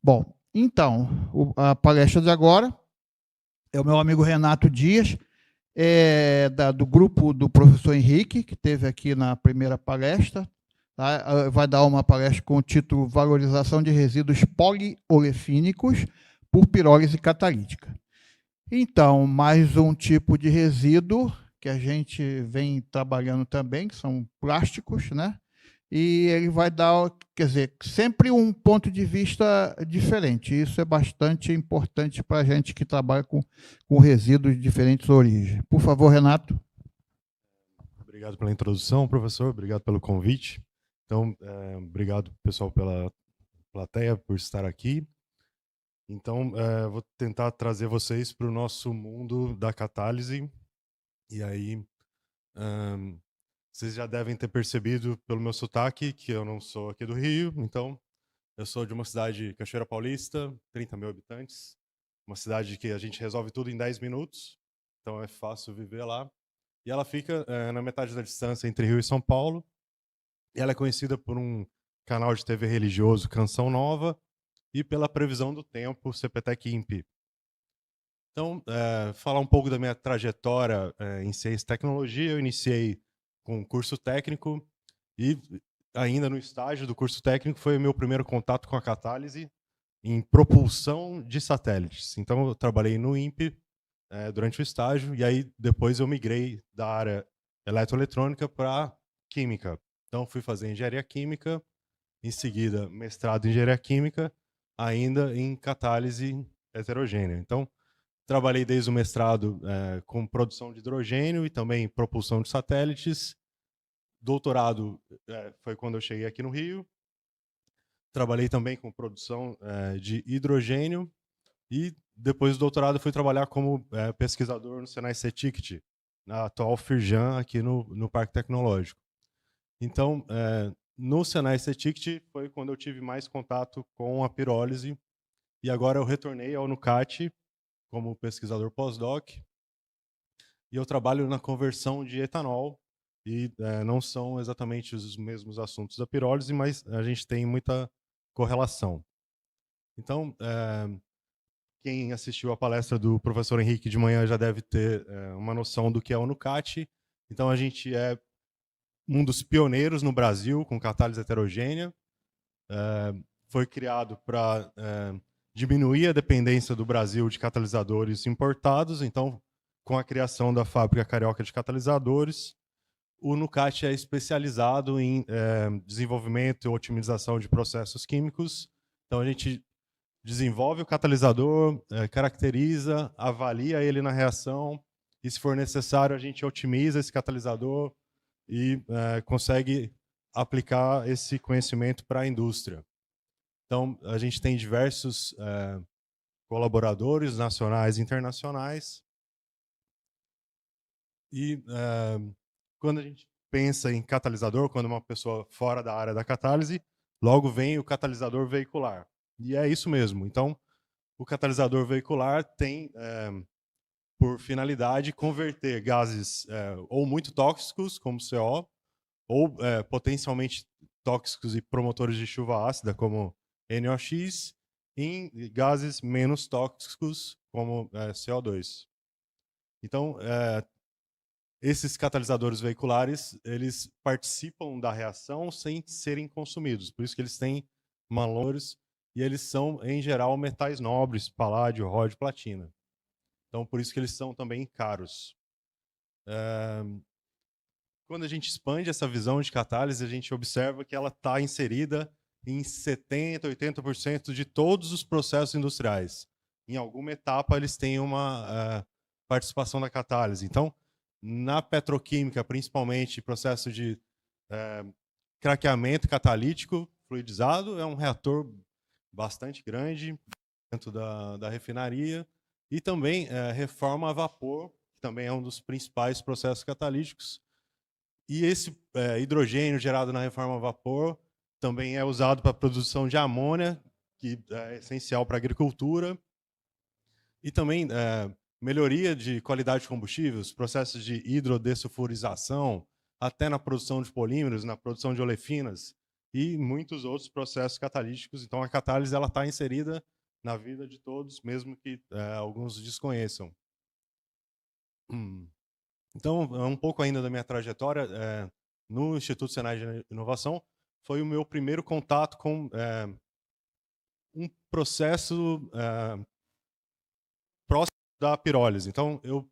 Bom, então, a palestra de agora é o meu amigo Renato Dias, do grupo do professor Henrique, que esteve aqui na primeira palestra. Tá? Vai dar uma palestra com o título Valorização de Resíduos Poliolefínicos por Pirólise Catalítica. Então, mais um tipo de resíduo que a gente vem trabalhando também, que são plásticos, né? E ele vai dar, quer dizer, sempre um ponto de vista diferente. Isso é bastante importante para a gente que trabalha com resíduos de diferentes origens. Por favor, Renato. Obrigado pela introdução, professor. Obrigado pelo convite. Então, obrigado, pessoal, pela plateia, por estar aqui. Então, vou tentar trazer vocês para o nosso mundo da catálise. E aí, vocês já devem ter percebido pelo meu sotaque que eu não sou aqui do Rio. Então, eu sou de uma cidade, Cachoeira Paulista, 30 mil habitantes. Uma cidade que a gente resolve tudo em 10 minutos. Então, é fácil viver lá. E ela fica na metade da distância entre Rio e São Paulo. E ela é conhecida por um canal de TV religioso, Canção Nova, e pela previsão do tempo, CPTEC INPE. Então, falar um pouco da minha trajetória em ciência e tecnologia. Eu iniciei com um curso técnico e ainda no estágio do curso técnico foi o meu primeiro contato com a catálise em propulsão de satélites. Então, eu trabalhei no INPE durante o estágio e aí depois eu migrei da área eletroeletrônica para química. Então, fui fazer engenharia química, em seguida mestrado em engenharia química, ainda em catálise heterogênea. Então, trabalhei desde o mestrado com produção de hidrogênio e também propulsão de satélites. Doutorado foi quando eu cheguei aqui no Rio. Trabalhei também com produção de hidrogênio e depois do doutorado fui trabalhar como pesquisador no Senai CETICT, na atual Firjan, aqui no Parque Tecnológico. Então, no Senai CETICT foi quando eu tive mais contato com a pirólise e agora eu retornei ao NUCAT como pesquisador pós-doc e eu trabalho na conversão de etanol e não são exatamente os mesmos assuntos da pirólise, mas a gente tem muita correlação. Então, quem assistiu a palestra do professor Henrique de manhã já deve ter uma noção do que é o NUCAT. Então, a gente é um dos pioneiros no Brasil com catálise heterogênea. Foi criado para diminuir a dependência do Brasil de catalisadores importados. Então, com a criação da fábrica carioca de catalisadores, o NUCAT é especializado em desenvolvimento e otimização de processos químicos. Então, a gente desenvolve o catalisador, caracteriza, avalia ele na reação e, se for necessário, a gente otimiza esse catalisador e consegue aplicar esse conhecimento para a indústria. Então, a gente tem diversos colaboradores nacionais e internacionais. E quando a gente pensa em catalisador, quando uma pessoa fora da área da catálise, logo vem o catalisador veicular. E é isso mesmo. Então, o catalisador veicular tem por finalidade converter gases ou muito tóxicos, como CO, ou potencialmente tóxicos e promotores de chuva ácida, como NOx, em gases menos tóxicos, como CO2. Então, esses catalisadores veiculares, eles participam da reação sem serem consumidos. Por isso que eles têm valores e eles são, em geral, metais nobres, paládio, ródio, platina. Então, por isso que eles são também caros. Quando a gente expande essa visão de catálise, a gente observa que ela está inserida em 70%, 80% de todos os processos industriais. Em alguma etapa, eles têm uma participação da catálise. Então, na petroquímica, principalmente, processo de craqueamento catalítico fluidizado, é um reator bastante grande dentro da refinaria. E também reforma a vapor, que também é um dos principais processos catalíticos. E esse hidrogênio gerado na reforma a vapor também é usado para a produção de amônia, que é essencial para a agricultura. E também melhoria de qualidade de combustíveis, processos de hidrodesulfurização, até na produção de polímeros, na produção de olefinas. e muitos outros processos catalíticos. Então, a catálise está inserida na vida de todos, mesmo que alguns desconheçam. Então, um pouco ainda da minha trajetória no Instituto Senai de Inovação, foi o meu primeiro contato com um processo próximo da pirólise. Então, eu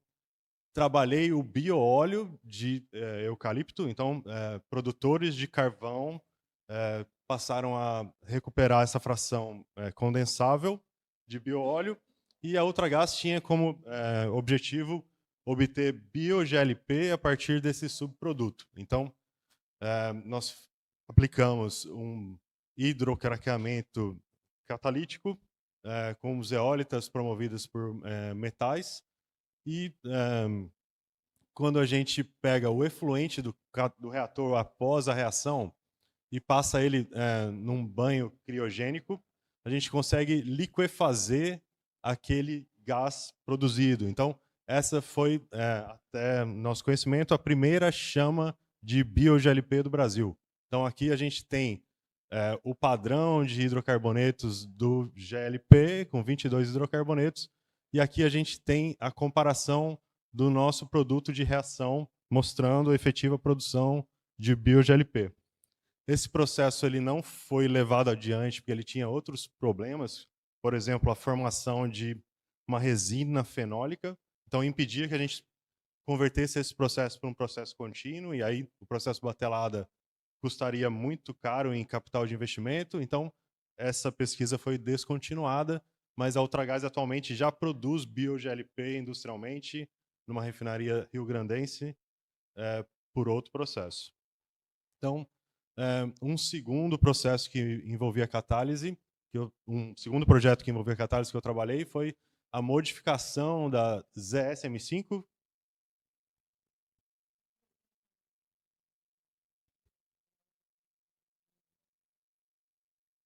trabalhei o bioóleo de eucalipto, então produtores de carvão passaram a recuperar essa fração condensável de bioóleo, e a Ultragaz tinha como objetivo obter bio-GLP a partir desse subproduto. Então, nós aplicamos um hidrocraqueamento catalítico com zeólitas promovidas por metais, e quando a gente pega o efluente do reator após a reação e passa ele num banho criogênico, a gente consegue liquefazer aquele gás produzido. Então, essa foi, até nosso conhecimento, a primeira chama de bio-GLP do Brasil. Então, aqui a gente tem o padrão de hidrocarbonetos do GLP, com 22 hidrocarbonetos, e aqui a gente tem a comparação do nosso produto de reação, mostrando a efetiva produção de bio-GLP. Esse processo ele não foi levado adiante porque ele tinha outros problemas, por exemplo, a formação de uma resina fenólica, então impedia que a gente convertesse esse processo para um processo contínuo, e aí o processo batelada custaria muito caro em capital de investimento, então essa pesquisa foi descontinuada, mas a Ultragaz atualmente já produz bio-GLP industrialmente numa refinaria rio-grandense por outro processo. Então, um segundo processo que envolvia catálise, um segundo projeto que envolvia catálise que eu trabalhei foi a modificação da ZSM5.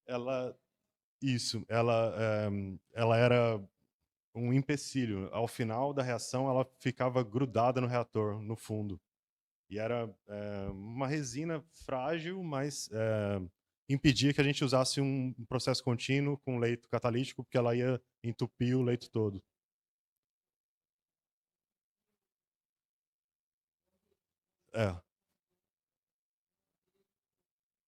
Ela era um empecilho. Ao final da reação, ela ficava grudada no reator, no fundo. E era uma resina frágil, mas impedia que a gente usasse um processo contínuo com leito catalítico, porque ela ia entupir o leito todo.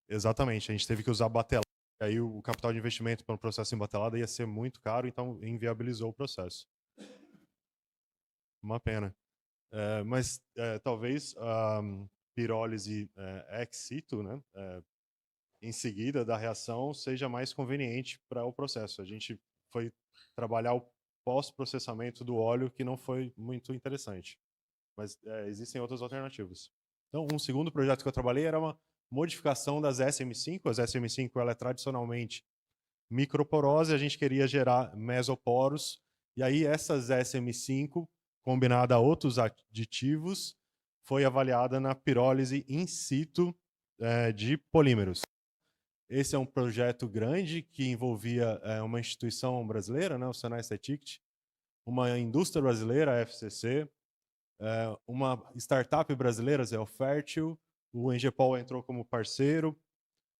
Exatamente. A gente teve que usar batelada. Aí o capital de investimento para um processo em batelada ia ser muito caro, então inviabilizou o processo. Uma pena. Mas talvez a pirólise ex situ, né, em seguida da reação, seja mais conveniente para o processo. A gente foi trabalhar o pós-processamento do óleo, que não foi muito interessante. Mas existem outras alternativas. Então, um segundo projeto que eu trabalhei era uma modificação das SM5. As SM5 ela é tradicionalmente microporose, a gente queria gerar mesoporos, e aí essas SM5, combinada a outros aditivos, foi avaliada na pirólise in situ de polímeros. Esse é um projeto grande que envolvia uma instituição brasileira, né, o Senai CETICT, uma indústria brasileira, a FCC, uma startup brasileira, Zé Fértil, o Engepol entrou como parceiro,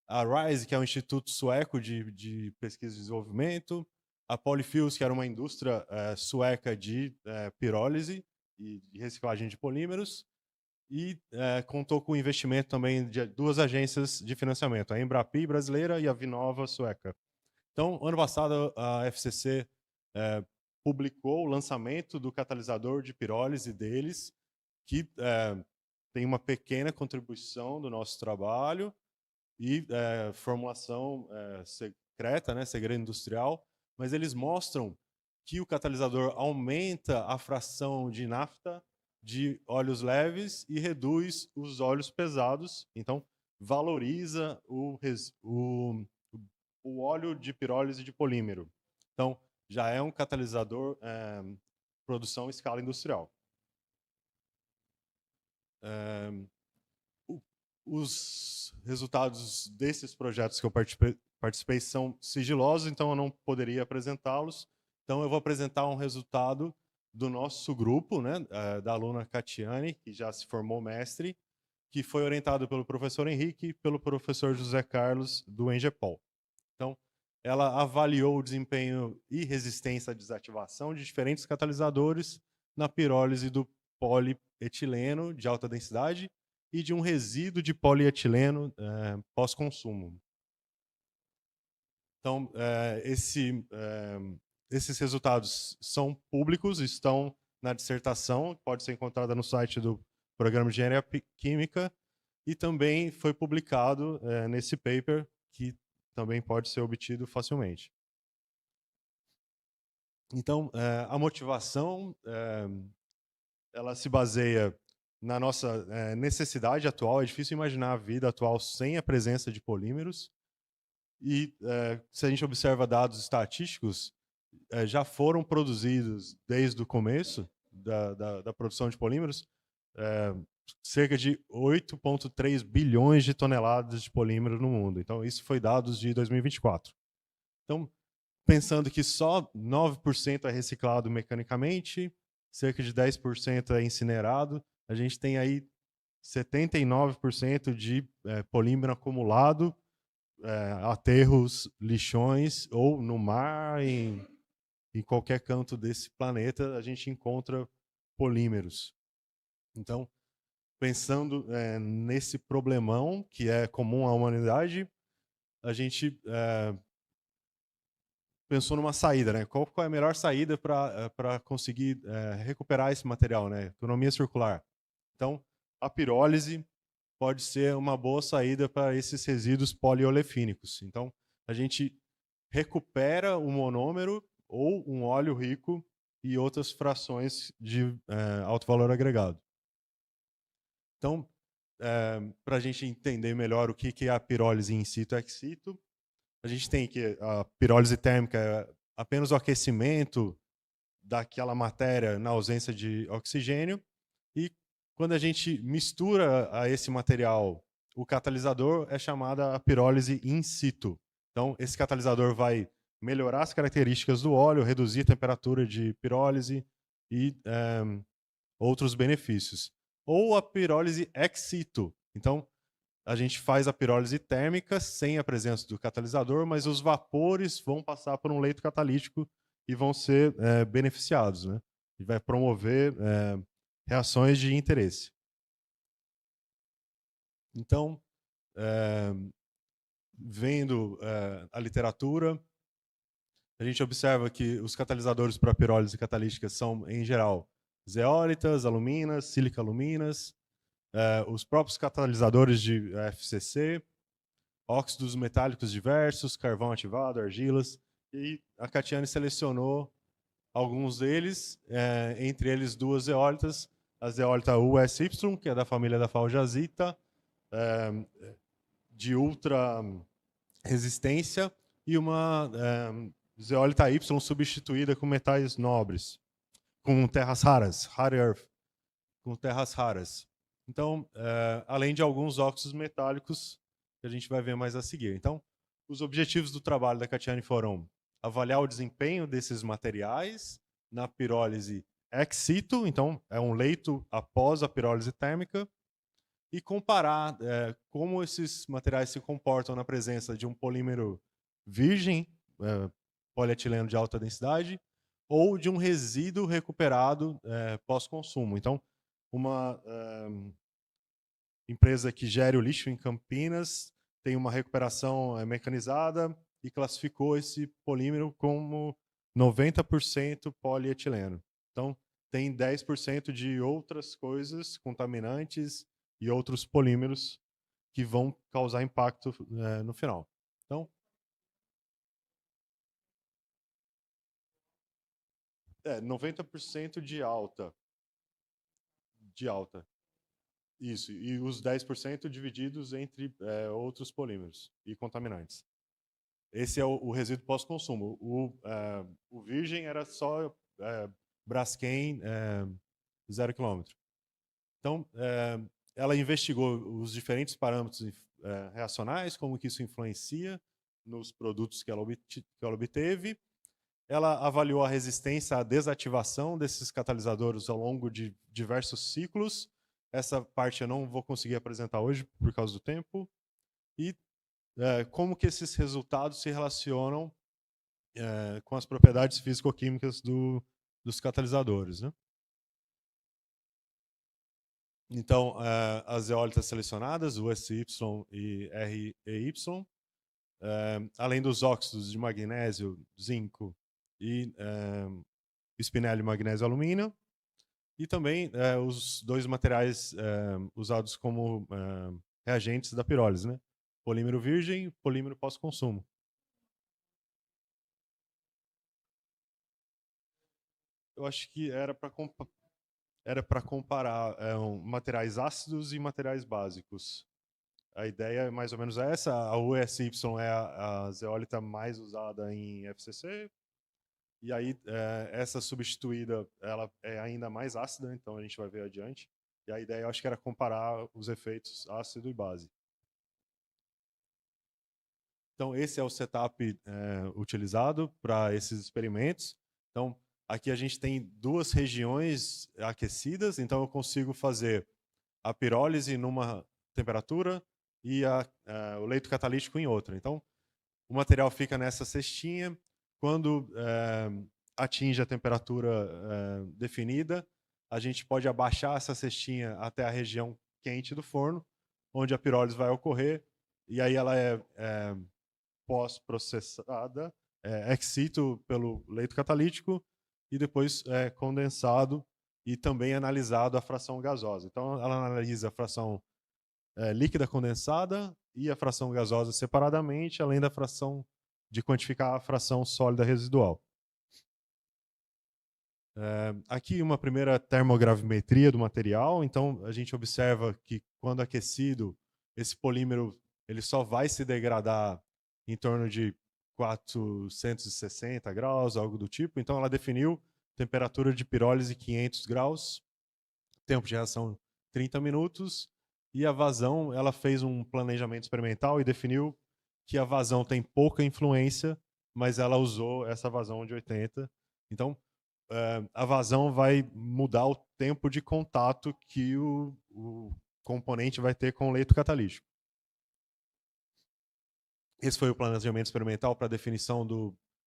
a RISE, que é um instituto sueco de pesquisa e desenvolvimento, a Polyfuels, que era uma indústria sueca de pirólise e de reciclagem de polímeros, e contou com o investimento também de duas agências de financiamento, a Embrapi brasileira e a Vinova sueca. Então, ano passado, a FCC publicou o lançamento do catalisador de pirólise deles, que tem uma pequena contribuição do nosso trabalho e formulação secreta, né, segredo industrial, mas eles mostram que o catalisador aumenta a fração de nafta de óleos leves e reduz os óleos pesados, então valoriza o óleo de pirólise de polímero. Então, já é um catalisador produção em escala industrial. Os resultados desses projetos que eu participei são sigilosos, então eu não poderia apresentá-los. Então eu vou apresentar um resultado do nosso grupo, né, da aluna Catiane, que já se formou mestre, que foi orientado pelo professor Henrique e pelo professor José Carlos, do Engepol. Então, ela avaliou o desempenho e resistência à desativação de diferentes catalisadores na pirólise do polietileno de alta densidade e de um resíduo de polietileno pós-consumo. Então, esses resultados são públicos, estão na dissertação, pode ser encontrada no site do Programa de Engenharia Química, e também foi publicado nesse paper, que também pode ser obtido facilmente. Então, a motivação, ela se baseia na nossa necessidade atual. É difícil imaginar a vida atual sem a presença de polímeros. E, se a gente observa dados estatísticos, já foram produzidos desde o começo da produção de polímeros cerca de 8,3 bilhões de toneladas de polímero no mundo. Então, isso foi dados de 2024. Então, pensando que só 9% é reciclado mecanicamente, cerca de 10% é incinerado, a gente tem aí 79% de polímero acumulado, aterros, lixões, ou no mar, em qualquer canto desse planeta, a gente encontra polímeros. Então, pensando nesse problemão que é comum à humanidade, a gente pensou numa saída, né? Qual é a melhor saída para conseguir recuperar esse material, né? Economia circular. Então, a pirólise pode ser uma boa saída para esses resíduos poliolefínicos. Então, a gente recupera um monômero ou um óleo rico e outras frações de alto valor agregado. Então, para a gente entender melhor o que é a pirólise in situ ex situ, a gente tem que a pirólise térmica é apenas o aquecimento daquela matéria na ausência de oxigênio, e quando a gente mistura a esse material o catalisador, é chamada a pirólise in situ. Então, esse catalisador vai melhorar as características do óleo, reduzir a temperatura de pirólise e outros benefícios. Ou a pirólise ex situ. Então, a gente faz a pirólise térmica sem a presença do catalisador, mas os vapores vão passar por um leito catalítico e vão ser beneficiados, né? E vai promover reações de interesse. Então, vendo a literatura, a gente observa que os catalisadores para pirólise catalítica são, em geral, zeólitas, aluminas, sílica-aluminas, os próprios catalisadores de FCC, óxidos metálicos diversos, carvão ativado, argilas, e a Catiane selecionou alguns deles, entre eles duas zeólitas, a zeólita USY, que é da família da faljazita, de ultra resistência, e uma zeólita Y substituída com metais nobres, com terras raras, rare earth, com terras raras. Então, além de alguns óxidos metálicos que a gente vai ver mais a seguir. Então, os objetivos do trabalho da Catiane foram avaliar o desempenho desses materiais na pirólise ex situ, então é um leito após a pirólise térmica, e comparar como esses materiais se comportam na presença de um polímero virgem, polietileno de alta densidade, ou de um resíduo recuperado pós-consumo. Então, uma empresa que gere o lixo em Campinas tem uma recuperação mecanizada e classificou esse polímero como 90% polietileno. Então, tem 10% de outras coisas, contaminantes e outros polímeros que vão causar impacto no final. Então, 90% de alta. De alta. Isso, e os 10% divididos entre outros polímeros e contaminantes. Esse é o resíduo pós-consumo. O virgem era só Braskem 0 km. Então, ela investigou os diferentes parâmetros reacionais, como que isso influencia nos produtos que ela obteve. Ela avaliou a resistência à desativação desses catalisadores ao longo de diversos ciclos. Essa parte eu não vou conseguir apresentar hoje por causa do tempo. E como que esses resultados se relacionam com as propriedades físico-químicas dos catalisadores, né? Então, as zeólitas selecionadas, o SY e REY, além dos óxidos de magnésio, zinco e espinélio, magnésio e alumínio, e também os dois materiais usados como reagentes da pirólise, né? Polímero virgem e polímero pós-consumo. Eu acho que era para comparar materiais ácidos e materiais básicos. A ideia é mais ou menos essa. A USY é a zeólita mais usada em FCC. E aí, essa substituída, ela é ainda mais ácida, então a gente vai ver adiante. E a ideia, eu acho que era comparar os efeitos ácido e base. Então, esse é o setup utilizado para esses experimentos. Então, aqui a gente tem duas regiões aquecidas, então eu consigo fazer a pirólise numa temperatura e o leito catalítico em outra. Então, o material fica nessa cestinha. Quando atinge a temperatura definida, a gente pode abaixar essa cestinha até a região quente do forno, onde a pirólise vai ocorrer, e aí ela é pós-processada, ex situ pelo leito catalítico, e depois condensado e também analisado a fração gasosa. Então, ela analisa a fração líquida condensada e a fração gasosa separadamente, além da fração de quantificar a fração sólida residual. Aqui uma primeira termogravimetria do material. Então, a gente observa que quando aquecido, esse polímero ele só vai se degradar em torno de 460 graus, algo do tipo. Então, ela definiu temperatura de pirólise 500 graus, tempo de reação 30 minutos, e a vazão, ela fez um planejamento experimental e definiu que a vazão tem pouca influência, mas ela usou essa vazão de 80. Então, a vazão vai mudar o tempo de contato que o componente vai ter com o leito catalítico. Esse foi o planejamento experimental para a definição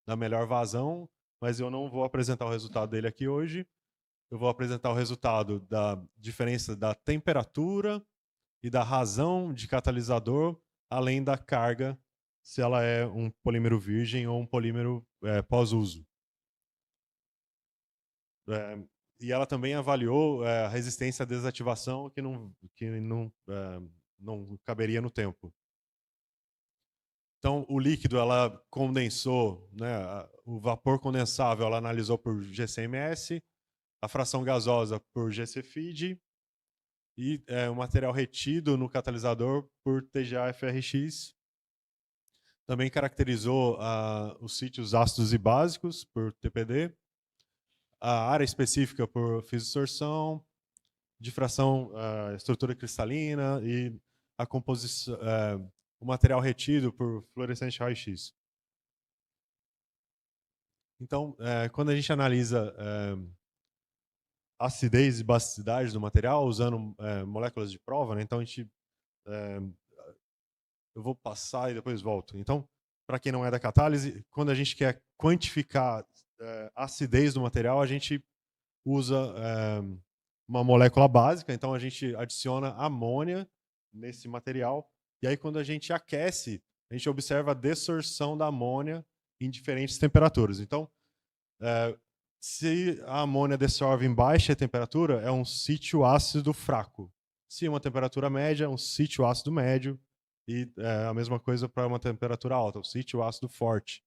da melhor vazão, mas eu não vou apresentar o resultado dele aqui hoje. Eu vou apresentar o resultado da diferença da temperatura e da razão de catalisador, além da carga, se ela é um polímero virgem ou um polímero pós-uso. E ela também avaliou a resistência à desativação, que não caberia no tempo. Então, o líquido, ela condensou, né, o vapor condensável, ela analisou por GCMS, a fração gasosa por GC-FID e o material retido no catalisador por TGA-FRX. Também caracterizou os sítios ácidos e básicos por TPD, a área específica por fissorção, difração, estrutura cristalina e a composição, o material retido por fluorescente raio-x. Então, quando a gente analisa acidez e basicidade do material usando moléculas de prova, né? Então a gente eu vou passar e depois volto. Então, para quem não é da catálise, quando a gente quer quantificar a acidez do material, a gente usa uma molécula básica, então a gente adiciona amônia nesse material, e aí quando a gente aquece, a gente observa a desorção da amônia em diferentes temperaturas. Então, se a amônia dissolve em baixa temperatura, é um sítio ácido fraco. Se é uma temperatura média, é um sítio ácido médio, e a mesma coisa para uma temperatura alta, um sítio ácido forte.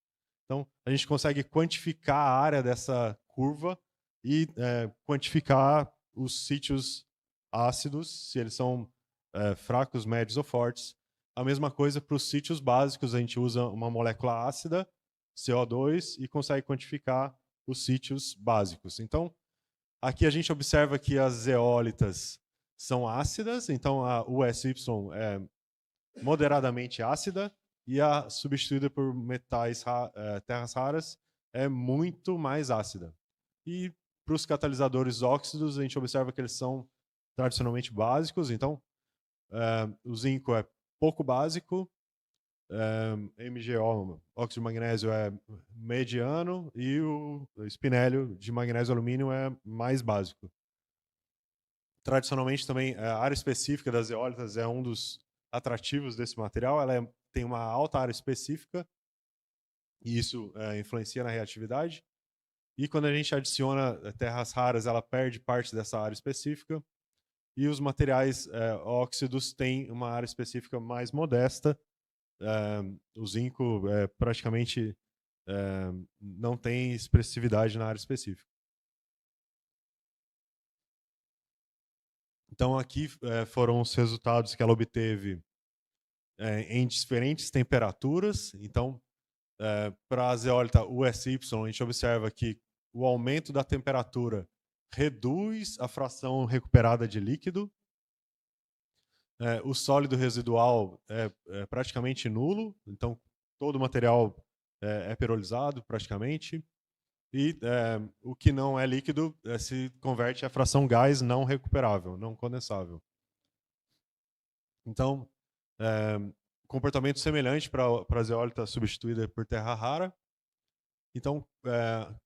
Então, a gente consegue quantificar a área dessa curva e quantificar os sítios ácidos, se eles são fracos, médios ou fortes. A mesma coisa para os sítios básicos, a gente usa uma molécula ácida, CO2, e consegue quantificar os sítios básicos. Então, aqui a gente observa que as zeólitas são ácidas, então a USY é moderadamente ácida, e a substituída por metais terras raras é muito mais ácida. E para os catalisadores óxidos, a gente observa que eles são tradicionalmente básicos. Então, o zinco é pouco básico, MgO, óxido de magnésio, é mediano e o espinélio de magnésio e alumínio é mais básico. Tradicionalmente também a área específica das zeólitas é um dos atrativos desse material. Ela tem uma alta área específica e isso influencia na reatividade. E quando a gente adiciona terras raras, ela perde parte dessa área específica. E os materiais óxidos têm uma área específica mais modesta. O zinco praticamente não tem expressividade na área específica. Então, aqui foram os resultados que ela obteve em diferentes temperaturas. Então, para a zeólita USY, a gente observa que o aumento da temperatura reduz a fração recuperada de líquido. O sólido residual é praticamente nulo, então todo o material é pirolizado praticamente. E o que não é líquido se converte a fração gás não recuperável, não condensável. Então, comportamento semelhante para a zeólita substituída por terra rara. Então,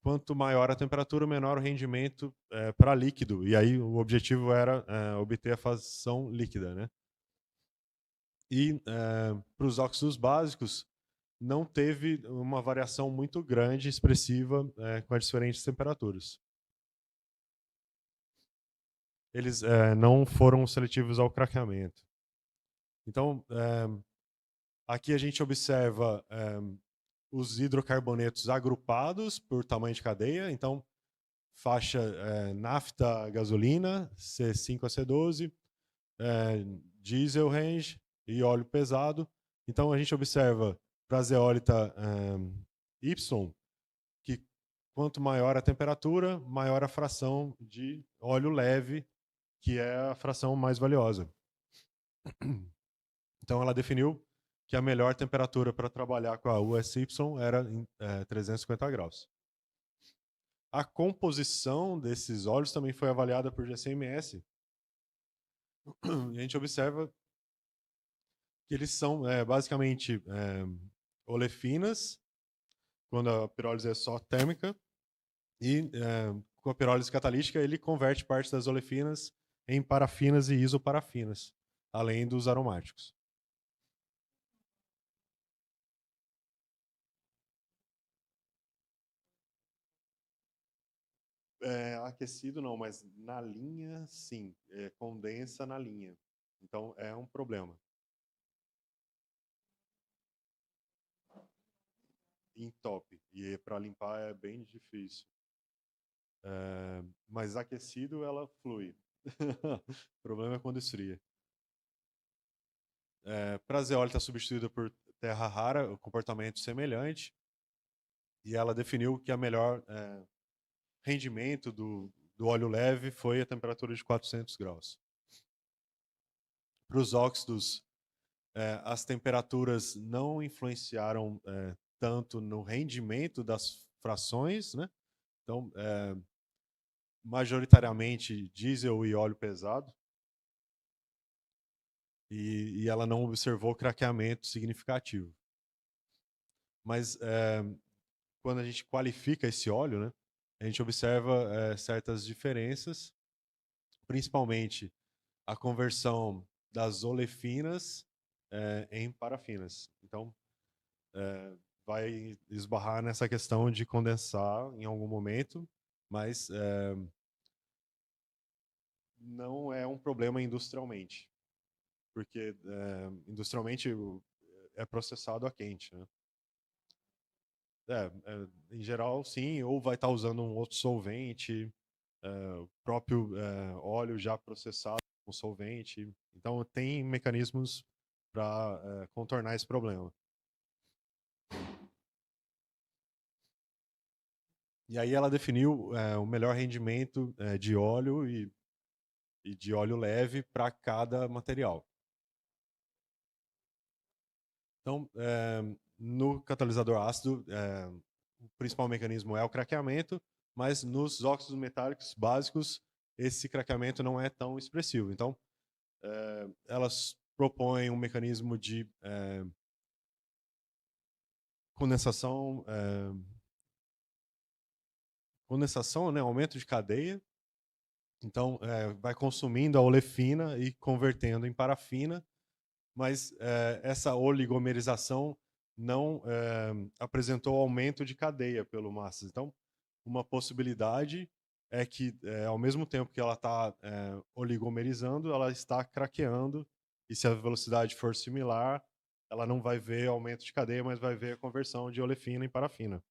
quanto maior a temperatura, menor o rendimento para líquido. E aí o objetivo era obter a fração líquida, né? E para os óxidos básicos, não teve uma variação muito grande, expressiva, com as diferentes temperaturas. Eles não foram seletivos ao craqueamento. Então, aqui a gente observa os hidrocarbonetos agrupados por tamanho de cadeia. Então, faixa nafta, gasolina, C5 a C12, diesel range e óleo pesado. Então, a gente observa para a zeólita Y que quanto maior a temperatura, maior a fração de óleo leve, que é a fração mais valiosa. Então, ela definiu que a melhor temperatura para trabalhar com a USY era em 350 graus. A composição desses óleos também foi avaliada por GCMS. E a gente observa que eles são basicamente olefinas, quando a pirólise é só térmica, e com a pirólise catalítica ele converte parte das olefinas em parafinas e isoparafinas, além dos aromáticos. Aquecido não, mas na linha sim, condensa na linha. Então é um problema. Entope, e para limpar é bem difícil. Mas aquecido ela flui. O problema é quando esfria. Para a zeólita substituída por terra rara, o comportamento semelhante. E ela definiu que a melhor rendimento do óleo leve foi a temperatura de 400 graus. Para os óxidos, as temperaturas não influenciaram tanto no rendimento das frações, né? Então, majoritariamente diesel e óleo pesado. E ela não observou craqueamento significativo. Mas quando a gente qualifica esse óleo, né, a gente observa certas diferenças, principalmente a conversão das olefinas em parafinas. Então, vai esbarrar nessa questão de condensar em algum momento, mas não é um problema industrialmente, porque industrialmente é processado a quente, né? Em geral, sim, ou vai estar usando um outro solvente, o próprio óleo já processado com solvente. Então, tem mecanismos para contornar esse problema. E aí ela definiu o melhor rendimento de óleo e de óleo leve para cada material. Então, no catalisador ácido, o principal mecanismo é o craqueamento, mas nos óxidos metálicos básicos, esse craqueamento não é tão expressivo. Então, elas propõem um mecanismo de condensação, né, aumento de cadeia. Então, vai consumindo a olefina e convertendo em parafina, mas essa oligomerização não apresentou aumento de cadeia pelo Masters. Então, uma possibilidade é que, ao mesmo tempo que ela está oligomerizando, ela está craqueando, e se a velocidade for similar, ela não vai ver aumento de cadeia, mas vai ver a conversão de olefina em parafina.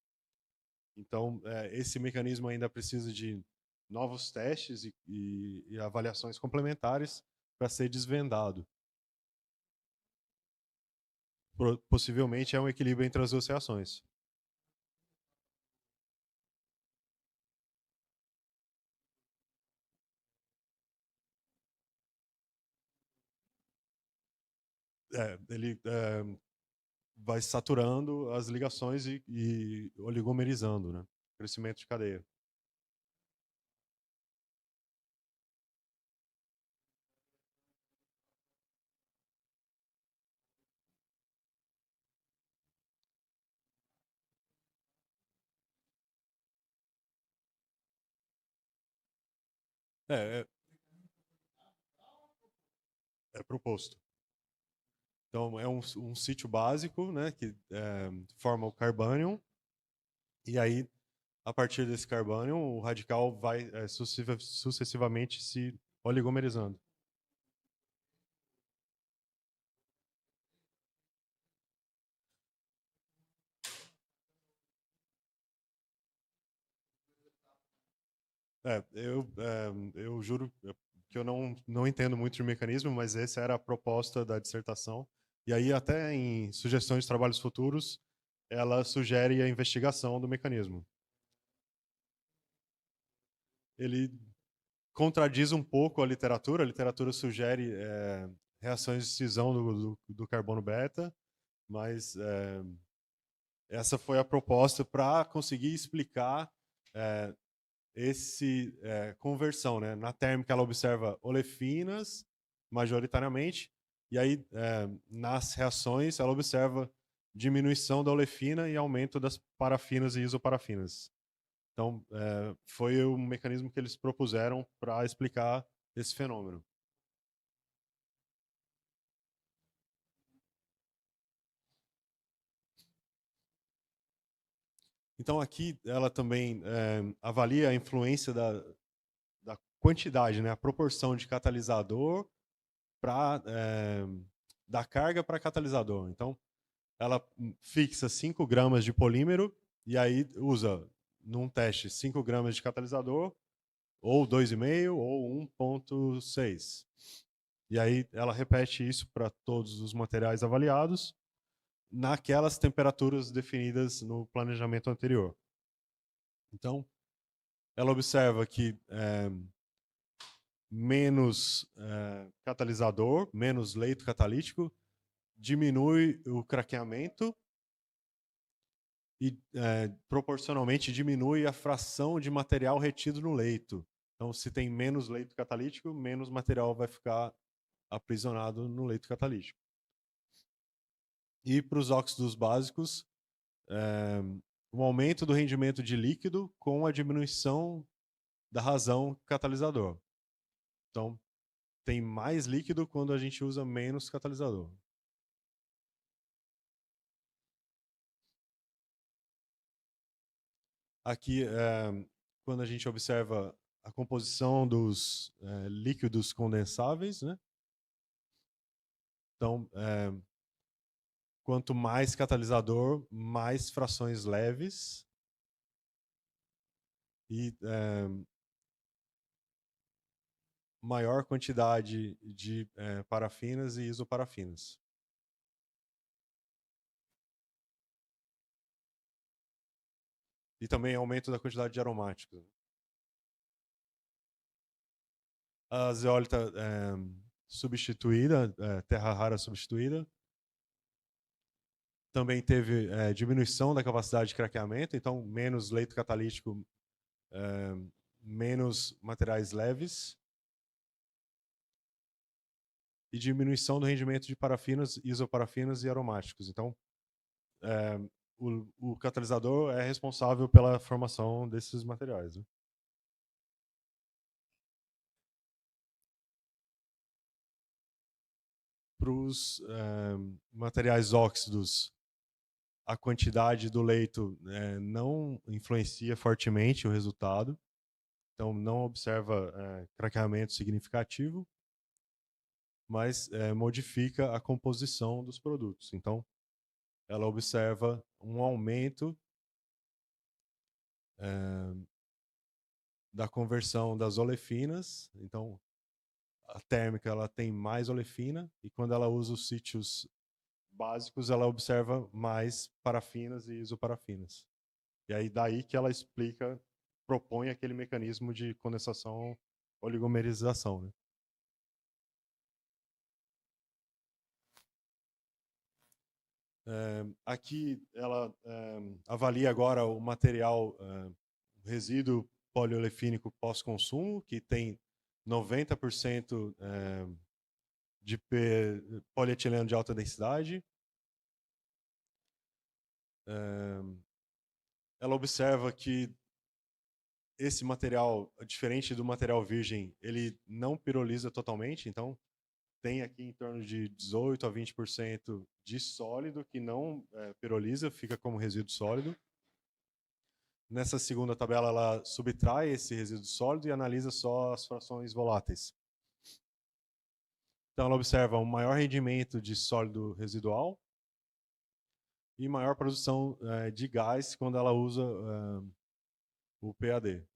Então, esse mecanismo ainda precisa de novos testes e avaliações complementares para ser desvendado. Possivelmente é um equilíbrio entre as duas reações. Ele vai saturando as ligações e oligomerizando, né? Crescimento de cadeia. É, é proposto. Então, é um sítio básico, né, que forma o carbânion, e aí, a partir desse carbânion, o radical vai sucessivamente se oligomerizando. Eu juro que eu não entendo muito de mecanismo, mas essa era a proposta da dissertação. E aí, até em sugestões de trabalhos futuros, ela sugere a investigação do mecanismo. Ele contradiz um pouco a literatura sugere reações de cisão do carbono beta, mas essa foi a proposta para conseguir explicar esse conversão, né? Na térmica ela observa olefinas majoritariamente, e aí nas reações ela observa diminuição da olefina e aumento das parafinas e isoparafinas. Então foi o mecanismo que eles propuseram para explicar esse fenômeno. Então aqui ela também avalia a influência da quantidade, né? A proporção de catalisador da carga para catalisador. Então, ela fixa 5 gramas de polímero e aí usa, num teste, 5 gramas de catalisador, ou 2,5 ou 1,6. E aí ela repete isso para todos os materiais avaliados naquelas temperaturas definidas no planejamento anterior. Então, ela observa que menos catalisador, menos leito catalítico, diminui o craqueamento e proporcionalmente diminui a fração de material retido no leito. Então, se tem menos leito catalítico, menos material vai ficar aprisionado no leito catalítico. E para os óxidos básicos, um aumento do rendimento de líquido com a diminuição da razão catalisador. Então, tem mais líquido quando a gente usa menos catalisador. Aqui, quando a gente observa a composição dos líquidos condensáveis, né? Então, quanto mais catalisador, mais frações leves e maior quantidade de parafinas e isoparafinas. E também aumento da quantidade de aromáticos. A zeólita substituída, terra rara substituída, também teve diminuição da capacidade de craqueamento, então menos leito catalítico menos materiais leves e diminuição do rendimento de parafinas, isoparafinas e aromáticos. Então, o catalisador é responsável pela formação desses materiais, né? Para os materiais óxidos, a quantidade do leito não influencia fortemente o resultado, então não observa craqueamento significativo, mas modifica a composição dos produtos. Então, ela observa um aumento da conversão das olefinas. Então, a térmica ela tem mais olefina, e quando ela usa os sítios básicos, ela observa mais parafinas e isoparafinas. E aí daí que ela propõe aquele mecanismo de condensação oligomerização, né? Aqui ela avalia agora o material resíduo poliolefínico pós-consumo, que tem 90% de polietileno de alta densidade. Ela observa que esse material, diferente do material virgem, ele não piroliza totalmente, então tem aqui em torno de 18 a 20% de sólido que não piroliza, fica como resíduo sólido. Nessa segunda tabela, ela subtrai esse resíduo sólido e analisa só as frações voláteis. Então, ela observa um maior rendimento de sólido residual e maior produção de gás quando ela usa o PAD.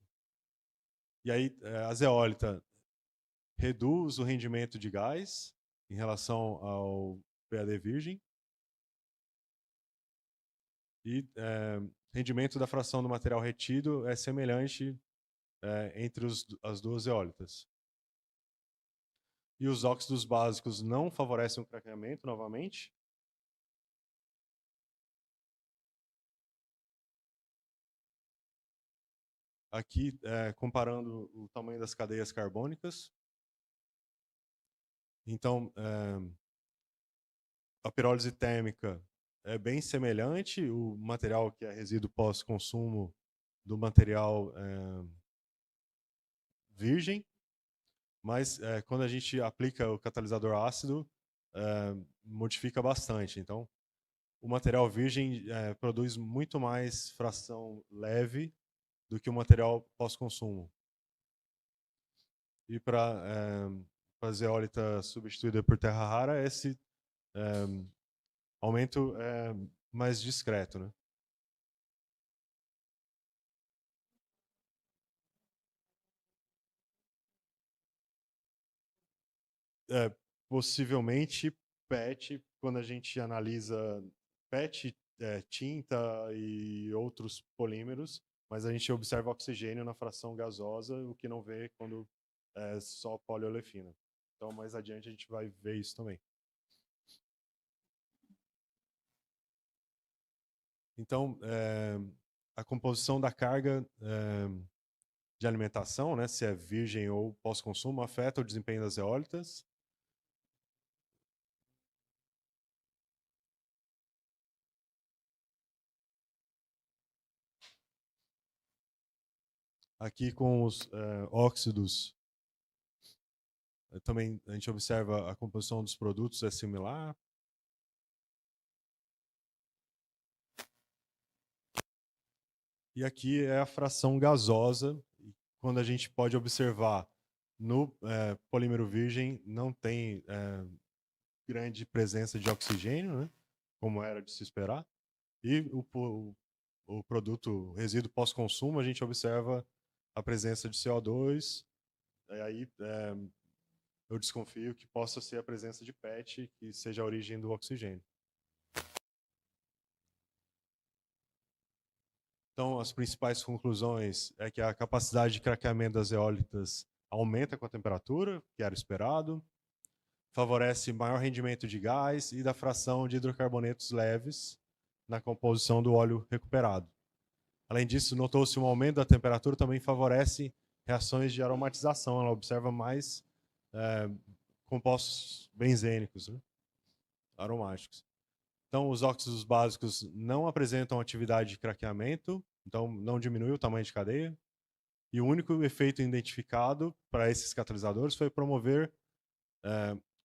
E aí, a zeólita reduz o rendimento de gás em relação ao PAD virgem e rendimento da fração do material retido é semelhante entre as duas zeólitas. E os óxidos básicos não favorecem o craqueamento novamente. Aqui, comparando o tamanho das cadeias carbônicas. Então, a pirólise térmica é bem semelhante, o material que é resíduo pós-consumo do material virgem, mas quando a gente aplica o catalisador ácido, modifica bastante. Então, o material virgem produz muito mais fração leve do que o material pós-consumo. E para a zeólita substituída por terra rara, esse aumento é mais discreto, né? Possivelmente PET, quando a gente analisa PET, tinta e outros polímeros, mas a gente observa oxigênio na fração gasosa, o que não vê quando é só poliolefina. Então, mais adiante a gente vai ver isso também. Então, a composição da carga de alimentação, né, se é virgem ou pós-consumo, afeta o desempenho das eólitas. Aqui com os óxidos, também a gente observa a composição dos produtos é similar. E aqui é a fração gasosa, quando a gente pode observar no polímero virgem não tem grande presença de oxigênio, né, como era de se esperar. E o produto, o resíduo pós-consumo, a gente observa a presença de CO2, e aí eu desconfio que possa ser a presença de PET, que seja a origem do oxigênio. Então, as principais conclusões é que a capacidade de craqueamento das eólitas aumenta com a temperatura, que era esperado, favorece maior rendimento de gás e da fração de hidrocarbonetos leves na composição do óleo recuperado. Além disso, notou-se um aumento da temperatura, também favorece reações de aromatização, ela observa mais compostos benzênicos, né? Aromáticos. Então, os óxidos básicos não apresentam atividade de craqueamento, então não diminui o tamanho de cadeia. E o único efeito identificado para esses catalisadores foi promover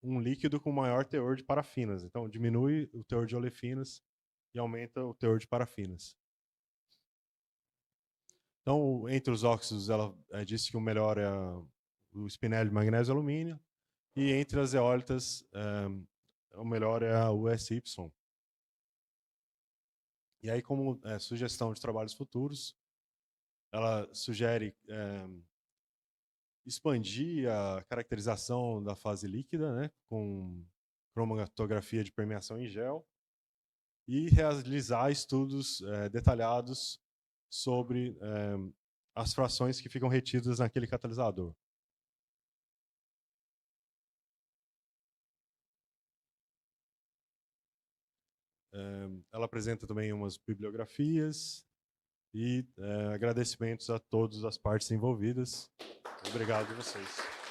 um líquido com maior teor de parafinas. Então, diminui o teor de olefinas e aumenta o teor de parafinas. Então, entre os óxidos, ela disse que o melhor é o espinélio, magnésio e alumínio. E entre as eólitas, o melhor é a USY. E aí, como sugestão de trabalhos futuros, ela sugere expandir a caracterização da fase líquida, né, com cromatografia de permeação em gel, e realizar estudos detalhados sobre as frações que ficam retidas naquele catalisador. Ela apresenta também umas bibliografias e agradecimentos a todas as partes envolvidas. Obrigado a vocês.